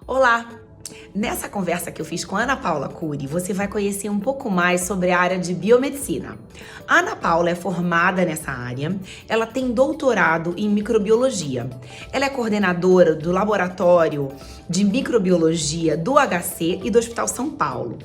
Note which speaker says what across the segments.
Speaker 1: Olá! Nessa conversa que eu fiz com a Ana Paula Cury, você vai conhecer um pouco mais sobre a área de biomedicina. A Ana Paula é formada nessa área, ela tem doutorado em microbiologia. Ela é coordenadora do laboratório de microbiologia do HC e do Hospital São Paulo.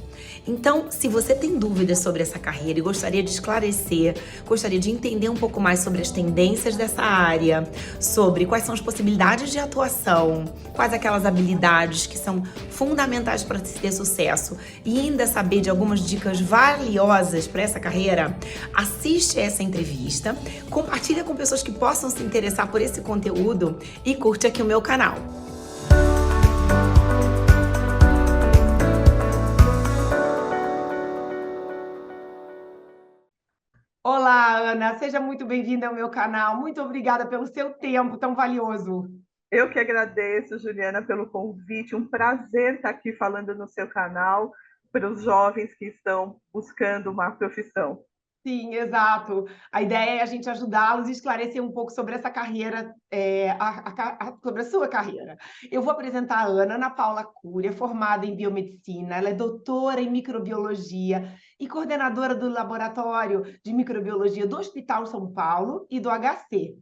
Speaker 1: Então, se você tem dúvidas sobre essa carreira e gostaria de esclarecer, gostaria de entender um pouco mais sobre as tendências dessa área, sobre quais são as possibilidades de atuação, quais aquelas habilidades que são fundamentais para se ter sucesso e ainda saber de algumas dicas valiosas para essa carreira, assiste essa entrevista, compartilha com pessoas que possam se interessar por esse conteúdo e curte aqui o meu canal. Olá, Ana, seja muito bem-vinda ao meu canal. Muito obrigada pelo seu tempo tão valioso.
Speaker 2: Eu que agradeço, Juliana, pelo convite. Um prazer estar aqui falando no seu canal para os jovens que estão buscando uma profissão.
Speaker 1: Sim, exato. A ideia é a gente ajudá-los e esclarecer um pouco sobre essa carreira, sobre a sua carreira. Eu vou apresentar a Ana, Ana Paula Cury, formada em biomedicina, ela é doutora em microbiologia e coordenadora do laboratório de microbiologia do Hospital São Paulo e do HC.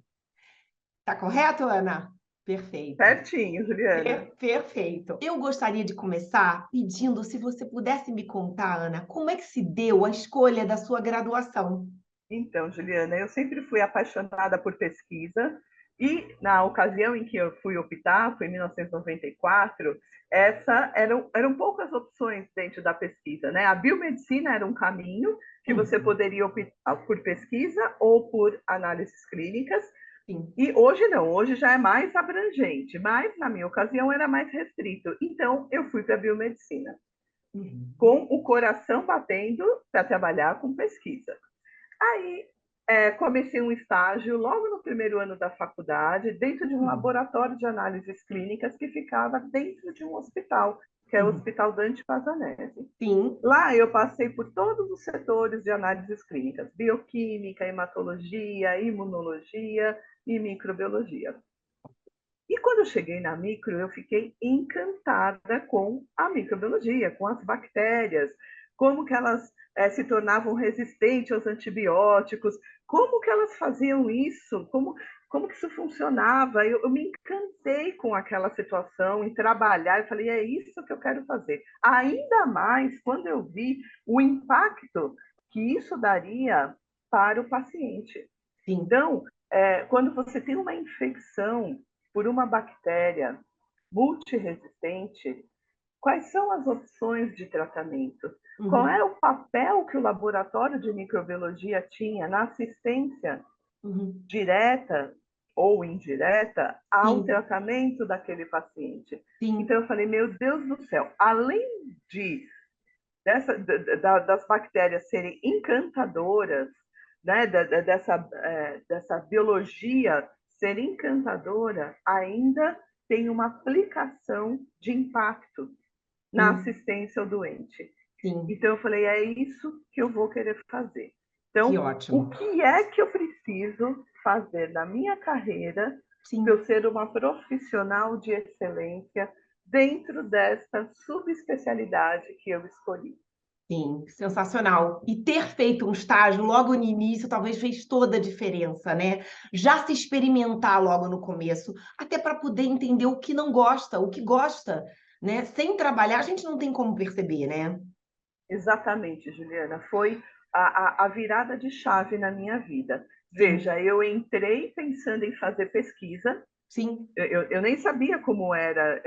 Speaker 1: Tá correto, Ana? Perfeito.
Speaker 2: Certinho, Juliana.
Speaker 1: Perfeito. Eu gostaria de começar pedindo se você pudesse me contar, Ana, como é que se deu a escolha da sua graduação?
Speaker 2: Então, Juliana, eu sempre fui apaixonada por pesquisa e na ocasião em que eu fui optar, foi em 1994, eram poucas opções dentro da pesquisa, né? A biomedicina era um caminho que você
Speaker 1: Uhum.
Speaker 2: poderia optar por pesquisa ou por análises clínicas.
Speaker 1: Sim.
Speaker 2: E hoje não, hoje já é mais abrangente, mas na minha ocasião era mais restrito. Então eu fui para a biomedicina,
Speaker 1: Uhum.
Speaker 2: com o coração batendo para trabalhar com pesquisa. Aí comecei um estágio logo no primeiro ano da faculdade, dentro de um
Speaker 1: Uhum.
Speaker 2: laboratório de análises clínicas que ficava dentro de um hospital, que é o
Speaker 1: Uhum.
Speaker 2: Hospital Dante Pazanese.
Speaker 1: Sim.
Speaker 2: Lá eu passei por todos os setores de análises clínicas: bioquímica, hematologia, imunologia e microbiologia. E quando eu cheguei na micro, eu fiquei encantada com a microbiologia, com as bactérias, como que elas se tornavam resistentes aos antibióticos, como que elas faziam isso, como que isso funcionava. Eu me encantei com aquela situação em trabalhar, eu falei, é isso que eu quero fazer. Ainda mais quando eu vi o impacto que isso daria para o paciente.
Speaker 1: Sim.
Speaker 2: Então, quando você tem uma infecção por uma bactéria multiresistente, quais são as opções de tratamento? Qual
Speaker 1: Uhum.
Speaker 2: é o papel que o laboratório de microbiologia tinha na assistência
Speaker 1: Uhum.
Speaker 2: direta ou indireta ao
Speaker 1: Sim.
Speaker 2: tratamento daquele paciente?
Speaker 1: Sim.
Speaker 2: Então eu falei, meu Deus do céu, além de das bactérias serem encantadoras, né, dessa biologia ser encantadora, ainda tem uma aplicação de impacto na
Speaker 1: Sim.
Speaker 2: assistência ao doente.
Speaker 1: Sim.
Speaker 2: Então eu falei, é isso que eu vou querer fazer.
Speaker 1: Que
Speaker 2: Então, o
Speaker 1: ótimo.
Speaker 2: que é que eu preciso fazer na minha carreira para eu
Speaker 1: Sim.
Speaker 2: ser uma profissional de excelência dentro desta subespecialidade que eu escolhi?
Speaker 1: Sim, sensacional. E ter feito um estágio logo no início talvez fez toda a diferença, né? Já se experimentar logo no começo, até para poder entender o que não gosta, o que gosta, né? Sem trabalhar, a gente não tem como perceber, né?
Speaker 2: Exatamente, Juliana. Foi a virada de chave na minha vida.
Speaker 1: Sim,
Speaker 2: Veja, eu entrei pensando em fazer pesquisa.
Speaker 1: sim,
Speaker 2: Eu nem sabia como era.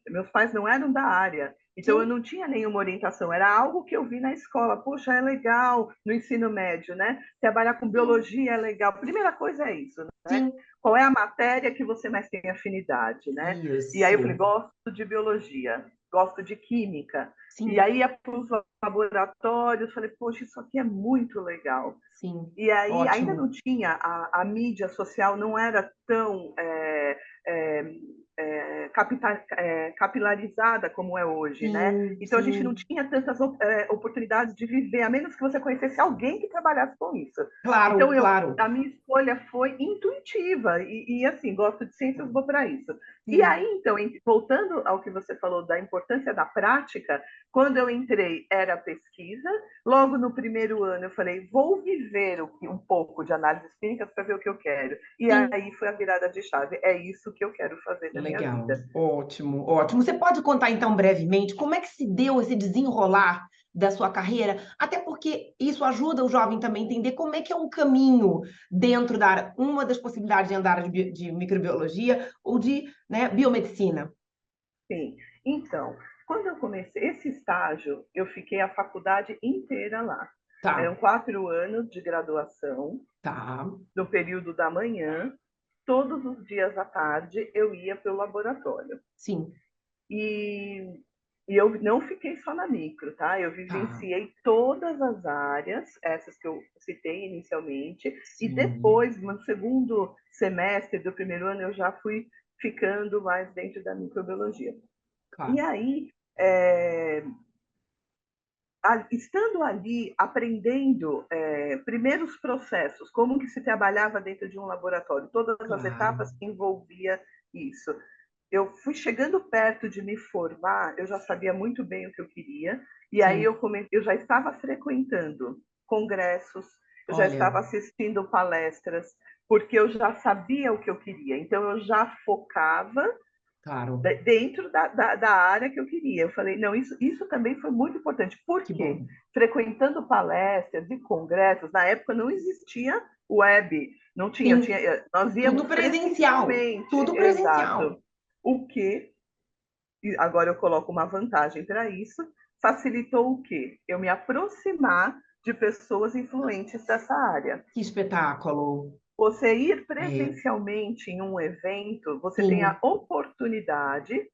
Speaker 2: Meus pais não eram da área, então eu
Speaker 1: sim,
Speaker 2: não tinha nenhuma orientação. Era algo que eu vi na escola. Puxa, é legal no ensino médio, né? Trabalhar com
Speaker 1: sim,
Speaker 2: biologia é legal. Primeira coisa é isso, né?
Speaker 1: sim.
Speaker 2: Qual é a matéria que você mais tem afinidade, né? E aí eu falei,
Speaker 1: Isso.
Speaker 2: gosto de biologia, gosto de química. E
Speaker 1: Sim,
Speaker 2: aí ia para os laboratórios, falei, poxa, isso aqui é muito legal.
Speaker 1: sim.
Speaker 2: E aí ainda
Speaker 1: Ótimo.
Speaker 2: não tinha, a mídia social não era tão é, capilarizada como é hoje, né?
Speaker 1: Sim,
Speaker 2: Então a gente não
Speaker 1: sim.
Speaker 2: tinha tantas oportunidades de viver, a menos que você conhecesse alguém que trabalhasse com isso.
Speaker 1: Claro,
Speaker 2: Então
Speaker 1: claro.
Speaker 2: a minha escolha foi intuitiva e assim, gosto de ciências, vou para isso. E
Speaker 1: Sim.
Speaker 2: aí, então, voltando ao que você falou da importância da prática, quando eu entrei era pesquisa, logo no primeiro ano eu falei, vou viver um pouco de análises clínicas para ver o que eu quero. E
Speaker 1: Sim.
Speaker 2: aí foi a virada de chave, é isso que eu quero fazer da minha
Speaker 1: Legal,
Speaker 2: vida.
Speaker 1: ótimo, ótimo. Você pode contar então brevemente como é que se deu esse desenrolar da sua carreira? Até porque isso ajuda o jovem também a entender como é que é um caminho dentro da área, uma das possibilidades de andar de microbiologia ou de, né, biomedicina.
Speaker 2: Sim. Então, quando eu comecei esse estágio, eu fiquei a faculdade inteira lá. Eram
Speaker 1: Tá,
Speaker 2: 4 anos de graduação,
Speaker 1: tá,
Speaker 2: no período da manhã, todos os dias à tarde eu ia para o laboratório.
Speaker 1: sim,
Speaker 2: E, e eu não fiquei só na micro, tá? Eu
Speaker 1: tá,
Speaker 2: vivenciei todas as áreas, essas que eu citei inicialmente, e
Speaker 1: sim,
Speaker 2: depois, no segundo semestre do primeiro ano, eu já fui ficando mais dentro da microbiologia. E
Speaker 1: claro,
Speaker 2: aí, estando ali, aprendendo primeiros processos, como que se trabalhava dentro de um laboratório, todas as
Speaker 1: claro,
Speaker 2: etapas que envolvia isso. Eu fui chegando perto de me formar, eu já sabia muito bem o que eu queria, e aí
Speaker 1: sim.
Speaker 2: eu já estava frequentando congressos, eu já
Speaker 1: Olha,
Speaker 2: estava assistindo palestras, porque eu já sabia o que eu queria, então eu já focava
Speaker 1: claro,
Speaker 2: dentro da área que eu queria. Eu falei, não, isso também foi muito importante. Por
Speaker 1: que
Speaker 2: quê?
Speaker 1: bom.
Speaker 2: Frequentando palestras e congressos, na época não existia web, não tinha,
Speaker 1: Sim,
Speaker 2: nós íamos
Speaker 1: tudo presencial,
Speaker 2: presencialmente,
Speaker 1: tudo
Speaker 2: exato.
Speaker 1: presencial.
Speaker 2: O que, e agora eu coloco uma vantagem para isso, facilitou o quê? Eu me aproximar de pessoas influentes dessa área.
Speaker 1: Que espetáculo.
Speaker 2: Você ir
Speaker 1: É,
Speaker 2: presencialmente em um evento, você tem a
Speaker 1: sim,
Speaker 2: oportunidade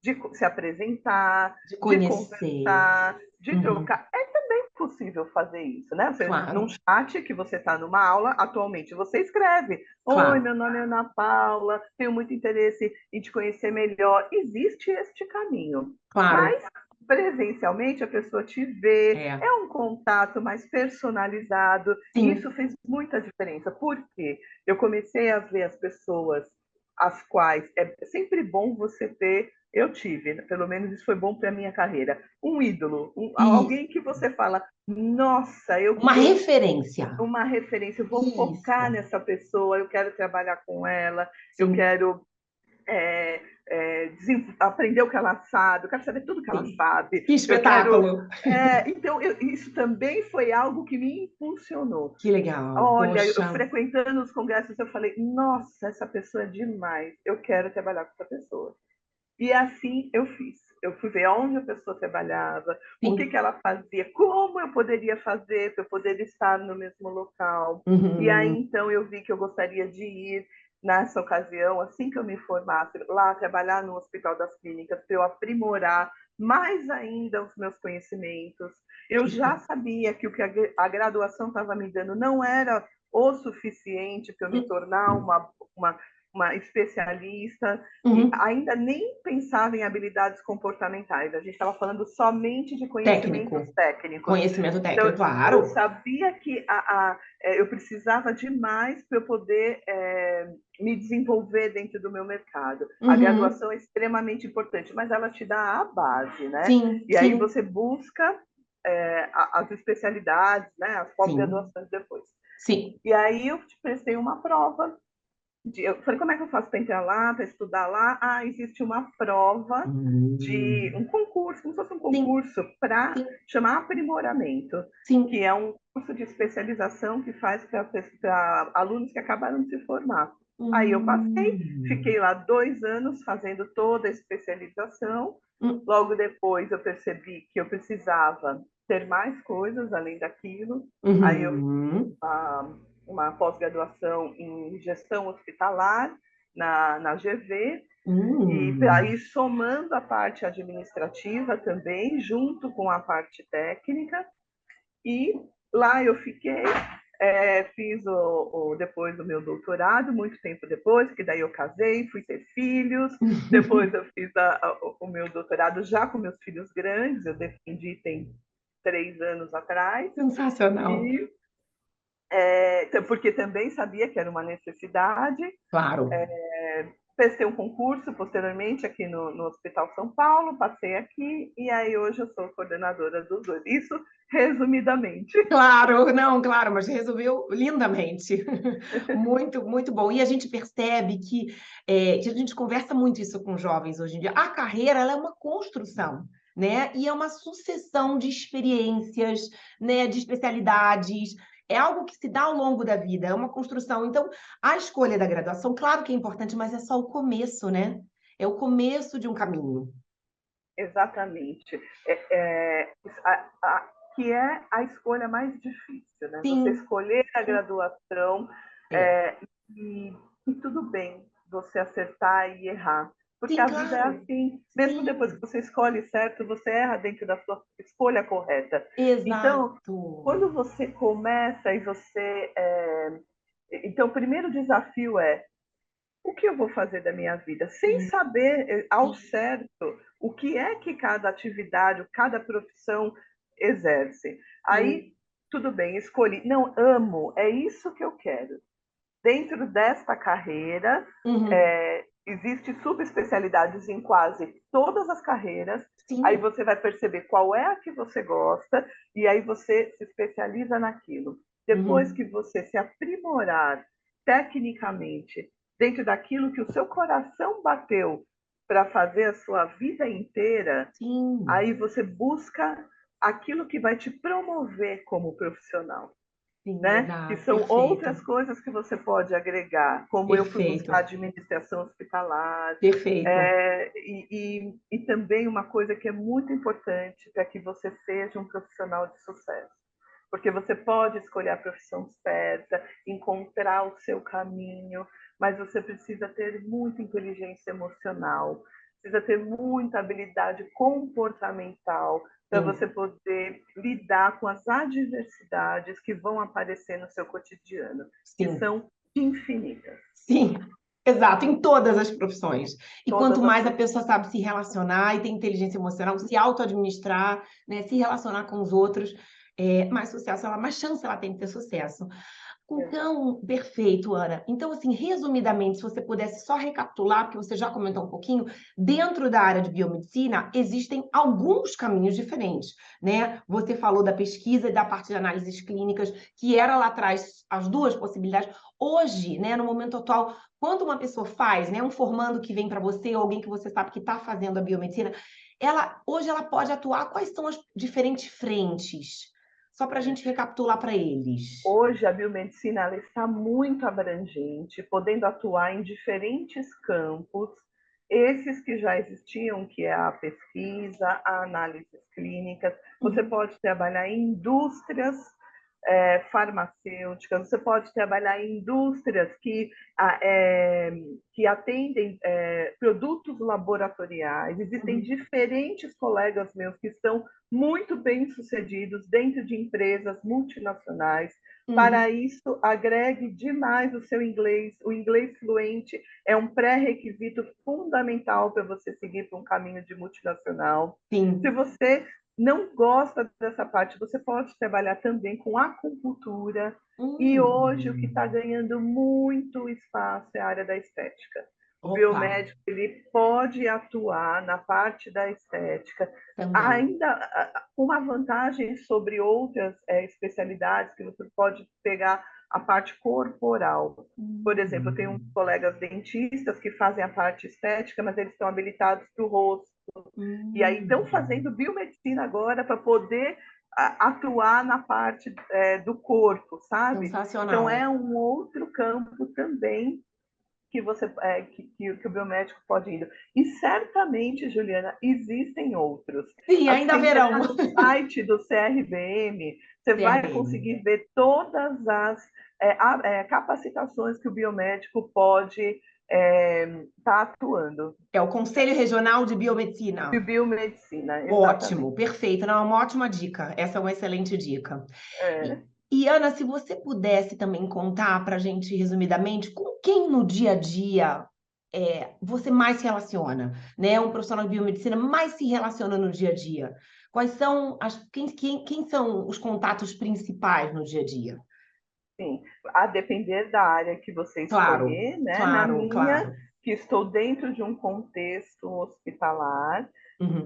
Speaker 2: de se apresentar,
Speaker 1: de
Speaker 2: de
Speaker 1: conhecer.
Speaker 2: conversar, de
Speaker 1: Uhum,
Speaker 2: trocar. É também possível fazer isso, né? Você, num
Speaker 1: claro,
Speaker 2: chat que você está numa aula, atualmente você escreve: oi,
Speaker 1: claro,
Speaker 2: meu nome é Ana Paula, tenho muito interesse em te conhecer melhor. Existe este caminho.
Speaker 1: claro.
Speaker 2: Mas presencialmente a pessoa te vê,
Speaker 1: É,
Speaker 2: é um contato mais personalizado, e isso
Speaker 1: sim,
Speaker 2: fez muita diferença. Por quê? Eu comecei a ver as pessoas as quais é sempre bom você ter, eu tive, pelo menos isso foi bom para a minha carreira, um ídolo,
Speaker 1: isso.
Speaker 2: alguém que você fala, nossa, eu,
Speaker 1: Uma
Speaker 2: eu
Speaker 1: referência.
Speaker 2: uma referência, eu vou focar
Speaker 1: Isso,
Speaker 2: nessa pessoa, eu quero trabalhar com ela, eu
Speaker 1: sim,
Speaker 2: quero aprender o que ela sabe, eu quero saber tudo que ela
Speaker 1: sim.
Speaker 2: sabe,
Speaker 1: Que
Speaker 2: eu quero.
Speaker 1: espetáculo.
Speaker 2: Então, isso também foi algo que me impulsionou.
Speaker 1: Que legal.
Speaker 2: Olha, eu
Speaker 1: Poxa.
Speaker 2: frequentando os congressos, eu falei, nossa, essa pessoa é demais, eu quero trabalhar com essa pessoa. E assim eu fiz. Eu fui ver onde a pessoa trabalhava, o que
Speaker 1: Sim.
Speaker 2: que ela fazia, como eu poderia fazer para eu poder estar no mesmo local. E aí
Speaker 1: Uhum.
Speaker 2: então eu vi que eu gostaria de ir nessa ocasião, assim que eu me formasse, lá trabalhar no Hospital das Clínicas, para eu aprimorar mais ainda os meus conhecimentos. Eu
Speaker 1: Que
Speaker 2: já
Speaker 1: espetáculo.
Speaker 2: sabia que o que a graduação estava me dando não era o suficiente para eu me tornar uma especialista, e
Speaker 1: Uhum.
Speaker 2: ainda nem pensava em habilidades comportamentais. A gente estava falando somente de conhecimentos
Speaker 1: Técnico.
Speaker 2: técnicos.
Speaker 1: Conhecimento
Speaker 2: Então,
Speaker 1: técnico,
Speaker 2: eu
Speaker 1: claro.
Speaker 2: sabia que eu precisava de mais para eu poder me desenvolver dentro do meu mercado. A
Speaker 1: Uhum.
Speaker 2: graduação é extremamente importante, mas ela te dá a base, né?
Speaker 1: Sim,
Speaker 2: E aí
Speaker 1: sim,
Speaker 2: você busca as especialidades, né? As
Speaker 1: sim,
Speaker 2: pós-graduações depois.
Speaker 1: sim.
Speaker 2: E aí eu prestei uma prova eu falei, como é que eu faço para entrar lá, para estudar lá? Ah, existe uma prova de um
Speaker 1: Hum.
Speaker 2: concurso, como se fosse um
Speaker 1: Sim,
Speaker 2: concurso para
Speaker 1: sim,
Speaker 2: chamar aprimoramento, que
Speaker 1: sim.
Speaker 2: é um curso de especialização que faz para alunos que acabaram de se formar. Aí eu passei,
Speaker 1: Hum.
Speaker 2: fiquei lá 2 anos fazendo toda a especialização.
Speaker 1: Hum.
Speaker 2: Logo depois eu percebi que eu precisava ter mais coisas além daquilo. Aí eu
Speaker 1: Uhum.
Speaker 2: uma pós-graduação em gestão hospitalar na GV, e aí
Speaker 1: Hum.
Speaker 2: somando a parte administrativa também, junto com a parte técnica, e lá eu fiquei, fiz depois o meu doutorado, muito tempo depois, que daí eu casei, fui ter filhos, depois eu fiz o meu doutorado já com meus filhos grandes, eu defendi tem 3 anos atrás,
Speaker 1: Sensacional.
Speaker 2: e porque também sabia que era uma necessidade,
Speaker 1: Claro.
Speaker 2: prestei um concurso posteriormente aqui no Hospital São Paulo, passei aqui, e aí hoje eu sou coordenadora dos dois. Isso resumidamente.
Speaker 1: Claro, não, claro, mas resolveu lindamente. Muito, muito bom. E a gente percebe que a gente conversa muito isso com jovens hoje em dia. A carreira, ela é uma construção, né? E é uma sucessão de experiências, né? De especialidades. É algo que se dá ao longo da vida, é uma construção. Então, a escolha da graduação, claro que é importante, mas é só o começo, né? É o começo de um caminho.
Speaker 2: Exatamente. Que é a escolha mais difícil, né? Você
Speaker 1: Sim,
Speaker 2: escolher a graduação
Speaker 1: é.
Speaker 2: é, e, e tudo bem você acertar e errar. Porque
Speaker 1: Sim,
Speaker 2: a vida é
Speaker 1: claro.
Speaker 2: assim. Mesmo depois que
Speaker 1: Sim,
Speaker 2: você escolhe certo, você erra dentro da sua escolha correta. Então,
Speaker 1: exato.
Speaker 2: quando você começa e você... Então, o primeiro desafio é o que eu vou fazer da minha vida, sem
Speaker 1: Sim,
Speaker 2: saber ao
Speaker 1: sim.
Speaker 2: certo o que é que cada atividade, cada profissão exerce.
Speaker 1: Sim.
Speaker 2: Aí, tudo bem, escolhi. Não, amo, é isso que eu quero. Dentro desta carreira,
Speaker 1: Uhum.
Speaker 2: existem subespecialidades em quase todas as carreiras. Aí
Speaker 1: Sim.
Speaker 2: você vai perceber qual é a que você gosta e aí você se especializa naquilo. Depois
Speaker 1: Uhum.
Speaker 2: que você se aprimorar tecnicamente dentro daquilo que o seu coração bateu para fazer a sua vida inteira,
Speaker 1: Sim.
Speaker 2: aí você busca aquilo que vai te promover como profissional,
Speaker 1: Sim,
Speaker 2: né? Que
Speaker 1: exato.
Speaker 2: são
Speaker 1: Perfeito.
Speaker 2: outras coisas que você pode agregar, como eu fui buscar
Speaker 1: Perfeito.
Speaker 2: administração hospitalar,
Speaker 1: Perfeito.
Speaker 2: e também uma coisa que é muito importante para que você seja um profissional de sucesso. Porque você pode escolher a profissão certa, encontrar o seu caminho, mas você precisa ter muita inteligência emocional, precisa ter muita habilidade comportamental para você
Speaker 1: Sim.
Speaker 2: poder lidar com as adversidades que vão aparecer no seu cotidiano, que
Speaker 1: Sim.
Speaker 2: são infinitas.
Speaker 1: Sim. Exato, em todas as profissões. E quanto
Speaker 2: Todas as
Speaker 1: mais a
Speaker 2: profissões.
Speaker 1: pessoa sabe se relacionar e tem inteligência emocional, se auto-administrar, né, se relacionar com os outros, mais sucesso ela, mais chance ela tem de ter sucesso. Então, perfeito, Ana. Então, assim, resumidamente, se você pudesse só recapitular, porque você já comentou um pouquinho, dentro da área de biomedicina existem alguns caminhos diferentes, né? Você falou da pesquisa e da parte de análises clínicas, que era lá atrás as duas possibilidades. Hoje, né, no momento atual, quando uma pessoa faz, né, um formando que vem para você, ou alguém que você sabe que está fazendo a biomedicina, hoje ela pode atuar. Quais são as diferentes frentes? Só para a gente recapitular para eles.
Speaker 2: Hoje, a biomedicina ela está muito abrangente, podendo atuar em diferentes campos, esses que já existiam, que é a pesquisa, a análises clínicas. Você
Speaker 1: Uhum.
Speaker 2: pode trabalhar em indústrias farmacêuticas, você pode trabalhar em indústrias que atendem produtos laboratoriais. Existem
Speaker 1: Uhum.
Speaker 2: diferentes colegas meus que estão muito bem-sucedidos dentro de empresas multinacionais. Para
Speaker 1: Uhum.
Speaker 2: isso, agregue demais o seu inglês. O inglês fluente é um pré-requisito fundamental para você seguir para um caminho de multinacional. Se
Speaker 1: Sim.
Speaker 2: você não gosta dessa parte, você pode trabalhar também com acupuntura. E hoje o que está
Speaker 1: Hum.
Speaker 2: ganhando muito espaço é a área da estética. O
Speaker 1: Opa,
Speaker 2: biomédico ele pode atuar na parte da estética,
Speaker 1: também.
Speaker 2: ainda uma vantagem sobre outras especialidades que você pode pegar a parte corporal. Por exemplo, eu tenho
Speaker 1: Hum.
Speaker 2: colegas dentistas que fazem a parte estética, mas eles estão habilitados para o rosto. E aí estão
Speaker 1: Hum.
Speaker 2: fazendo biomedicina agora para poder atuar na parte do corpo, sabe? Então é
Speaker 1: Sensacional.
Speaker 2: um outro campo também que você que o biomédico pode ir. E certamente, Juliana, existem outros.
Speaker 1: Sim,
Speaker 2: Se
Speaker 1: ainda
Speaker 2: você entrar
Speaker 1: haverão.
Speaker 2: no site do CRBM, você vai
Speaker 1: CRBM.
Speaker 2: conseguir ver todas as capacitações que o biomédico pode estar atuando.
Speaker 1: É o Conselho Regional de Biomedicina.
Speaker 2: De biomedicina,
Speaker 1: Ótimo,
Speaker 2: exatamente.
Speaker 1: perfeito. Não, é uma ótima dica. Essa é uma excelente dica. E,
Speaker 2: É,
Speaker 1: e, Ana, se você pudesse também contar para a gente, resumidamente, com quem no dia a dia você mais se relaciona, né? Um profissional de biomedicina mais se relaciona no dia a dia. Quais são quem são os contatos principais no dia a dia?
Speaker 2: sim, a depender da área que você
Speaker 1: Claro,
Speaker 2: escolher, né? Na
Speaker 1: claro,
Speaker 2: minha,
Speaker 1: claro.
Speaker 2: que estou dentro de um contexto hospitalar,
Speaker 1: Uhum.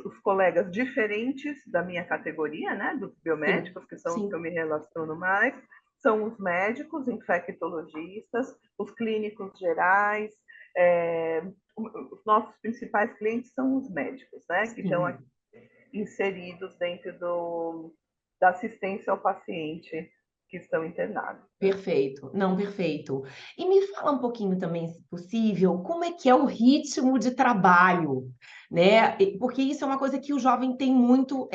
Speaker 2: os colegas diferentes da minha categoria, né, dos
Speaker 1: Sim,
Speaker 2: biomédicos, que são os que eu
Speaker 1: sim,
Speaker 2: me relaciono mais, são os médicos, infectologistas, os clínicos gerais, é, os nossos principais clientes são os médicos, né, que estão aqui
Speaker 1: sim.
Speaker 2: inseridos dentro da assistência ao paciente que estão internados.
Speaker 1: Perfeito. Não, perfeito. E me fala um pouquinho também, se possível, como é que é o ritmo de trabalho, né? Porque isso é uma coisa que o jovem tem muito,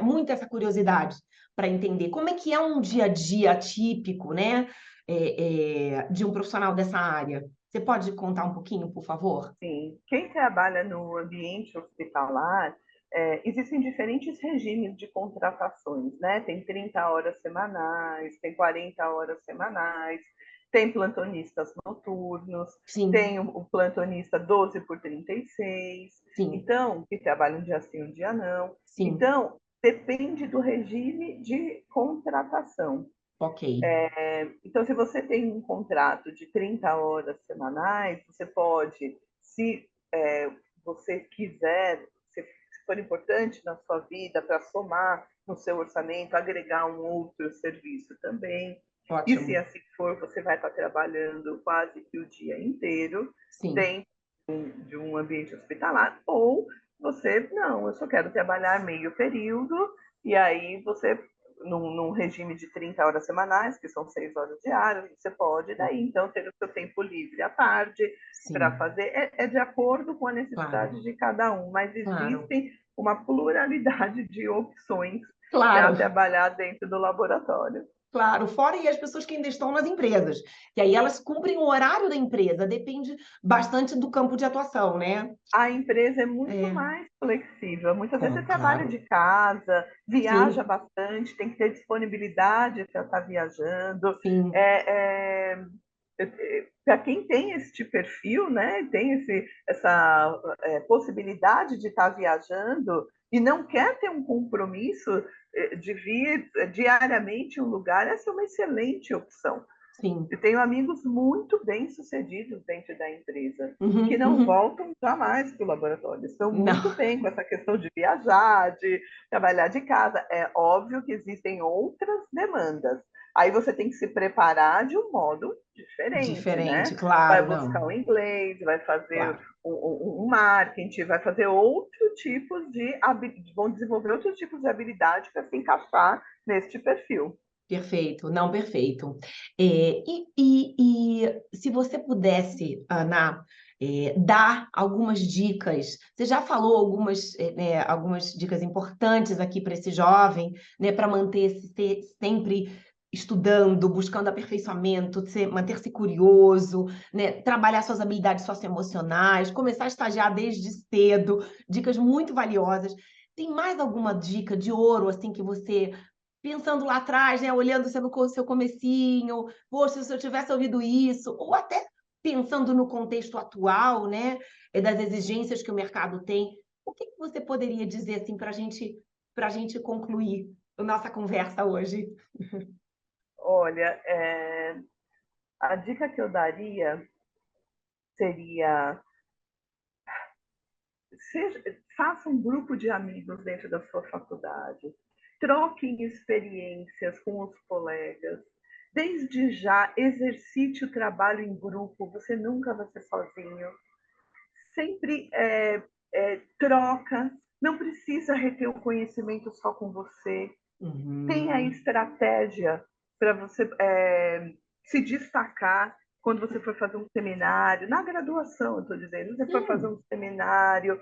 Speaker 1: muito essa curiosidade para entender. Como é que é um dia a dia típico, né, de um profissional dessa área? Você pode contar um pouquinho, por favor?
Speaker 2: Sim, quem trabalha no ambiente hospitalar, existem diferentes regimes de contratações, né? Tem 30 horas semanais, tem 40 horas semanais, tem plantonistas noturnos,
Speaker 1: Sim,
Speaker 2: tem o plantonista 12 por 36,
Speaker 1: sim,
Speaker 2: então, que trabalha um dia sim, um dia não.
Speaker 1: sim.
Speaker 2: Então, depende do regime de contratação.
Speaker 1: Ok.
Speaker 2: Então, se você tem um contrato de 30 horas semanais, você pode, se você quiser, se for importante na sua vida, para somar no seu orçamento, agregar um outro serviço também. E se
Speaker 1: Ótimo.
Speaker 2: assim for, você vai estar trabalhando quase que o dia inteiro
Speaker 1: Sim.
Speaker 2: dentro de um ambiente hospitalar, ou você, não, eu só quero trabalhar meio período, e aí você num regime de 30 horas semanais, que são 6 horas diárias, você pode daí então ter o seu tempo livre à tarde para
Speaker 1: Sim.
Speaker 2: fazer, de acordo com a
Speaker 1: Claro,
Speaker 2: necessidade de cada um, mas
Speaker 1: claro,
Speaker 2: existem uma pluralidade de opções para
Speaker 1: claro.
Speaker 2: trabalhar dentro do laboratório.
Speaker 1: Claro, fora e as pessoas que ainda estão nas empresas, que aí elas cumprem o horário da empresa, depende bastante do campo de atuação, né?
Speaker 2: A empresa é muito
Speaker 1: É,
Speaker 2: mais flexível. Muitas vezes você trabalha de
Speaker 1: claro.
Speaker 2: casa, viaja
Speaker 1: Sim,
Speaker 2: bastante, tem que ter disponibilidade para estar viajando.
Speaker 1: sim,
Speaker 2: É, é, para quem tem este perfil, né, tem essa possibilidade de estar viajando e não quer ter um compromisso de vir diariamente em um lugar, essa é uma excelente opção.
Speaker 1: sim.
Speaker 2: Eu tenho amigos muito bem-sucedidos dentro da empresa, que
Speaker 1: Uhum,
Speaker 2: não
Speaker 1: uhum.
Speaker 2: voltam jamais para o laboratório. Estão muito
Speaker 1: Não,
Speaker 2: bem com essa questão de viajar, de trabalhar de casa. É óbvio que existem outras demandas. Aí você tem que se preparar de um modo diferente,
Speaker 1: diferente,
Speaker 2: né? Vai
Speaker 1: claro,
Speaker 2: buscar
Speaker 1: não,
Speaker 2: o inglês, vai fazer
Speaker 1: claro.
Speaker 2: um marketing, vai fazer outro tipo vão desenvolver outros tipos de habilidade para se encaixar neste perfil.
Speaker 1: Perfeito, não, perfeito. Se você pudesse, Ana, dar algumas dicas, você já falou algumas dicas importantes aqui para esse jovem, né, para manter-se sempre estudando, buscando aperfeiçoamento, manter-se curioso, né, trabalhar suas habilidades socioemocionais, começar a estagiar desde cedo, dicas muito valiosas. Tem mais alguma dica de ouro assim que você pensando lá atrás, né, olhando você no seu comecinho, poxa, se eu tivesse ouvido isso, ou até pensando no contexto atual, né, das exigências que o mercado tem, o que que você poderia dizer assim para a gente concluir a nossa conversa hoje?
Speaker 2: Olha, a dica que eu daria seria faça um grupo de amigos dentro da sua faculdade, troquem experiências com os colegas, desde já exercite o trabalho em grupo, você nunca vai ser sozinho, sempre troca, não precisa reter o conhecimento só com você, tenha
Speaker 1: Uhum.
Speaker 2: estratégia para você se destacar quando você for fazer um seminário, na graduação, eu estou dizendo, você for fazer
Speaker 1: Sim,
Speaker 2: um seminário,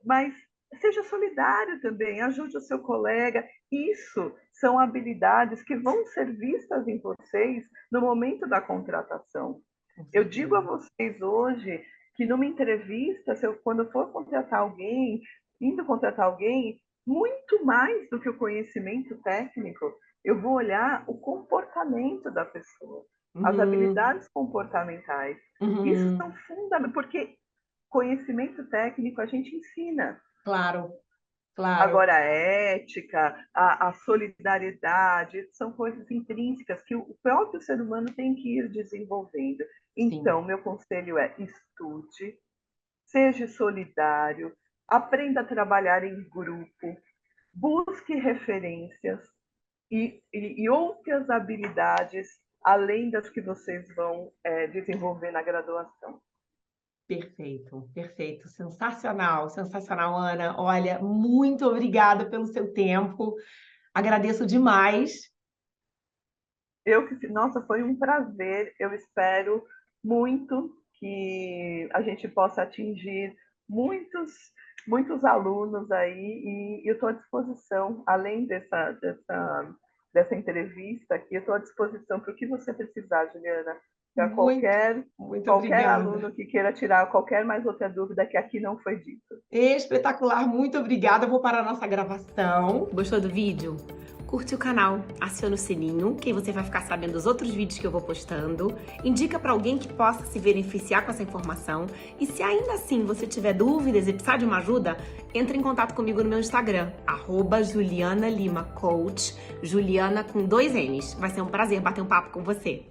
Speaker 2: mas seja solidário também, ajude o seu colega. Isso são habilidades que vão ser vistas em vocês no momento da contratação.
Speaker 1: com
Speaker 2: Eu digo a
Speaker 1: certeza.
Speaker 2: vocês hoje que numa entrevista, quando eu for contratar alguém, indo contratar alguém, muito mais do que o conhecimento técnico, eu vou olhar o comportamento da pessoa, as
Speaker 1: Uhum,
Speaker 2: habilidades comportamentais. Isso são
Speaker 1: uhum,
Speaker 2: fundamentais, porque conhecimento técnico a gente ensina.
Speaker 1: claro. Claro,
Speaker 2: Agora, a ética, a solidariedade, são coisas intrínsecas que o próprio ser humano tem que ir desenvolvendo.
Speaker 1: sim.
Speaker 2: Então, meu conselho é: estude, seja solidário, aprenda a trabalhar em grupo, busque referências e outras habilidades além das que vocês vão desenvolver na graduação.
Speaker 1: Perfeito, perfeito. Sensacional, sensacional, Ana. Olha, muito obrigada pelo seu tempo. Agradeço demais.
Speaker 2: Nossa, foi um prazer. Eu espero muito que a gente possa atingir muitos, muitos alunos aí, e eu estou à disposição, além dessa entrevista aqui, eu estou à disposição para o que você precisar, Juliana, para
Speaker 1: Muito, muito
Speaker 2: qualquer
Speaker 1: obrigada.
Speaker 2: aluno que queira tirar qualquer mais outra dúvida que aqui não foi dito.
Speaker 1: Espetacular, muito obrigada. Eu vou parar a nossa gravação. Gostou do vídeo? Curte o canal, aciona o sininho, que aí você vai ficar sabendo dos outros vídeos que eu vou postando. Indica para alguém que possa se beneficiar com essa informação. E se ainda assim você tiver dúvidas e precisar de uma ajuda, entre em contato comigo no meu Instagram, @JulianaLimaCoach, Juliana com 2 N's. Vai ser um prazer bater um papo com você.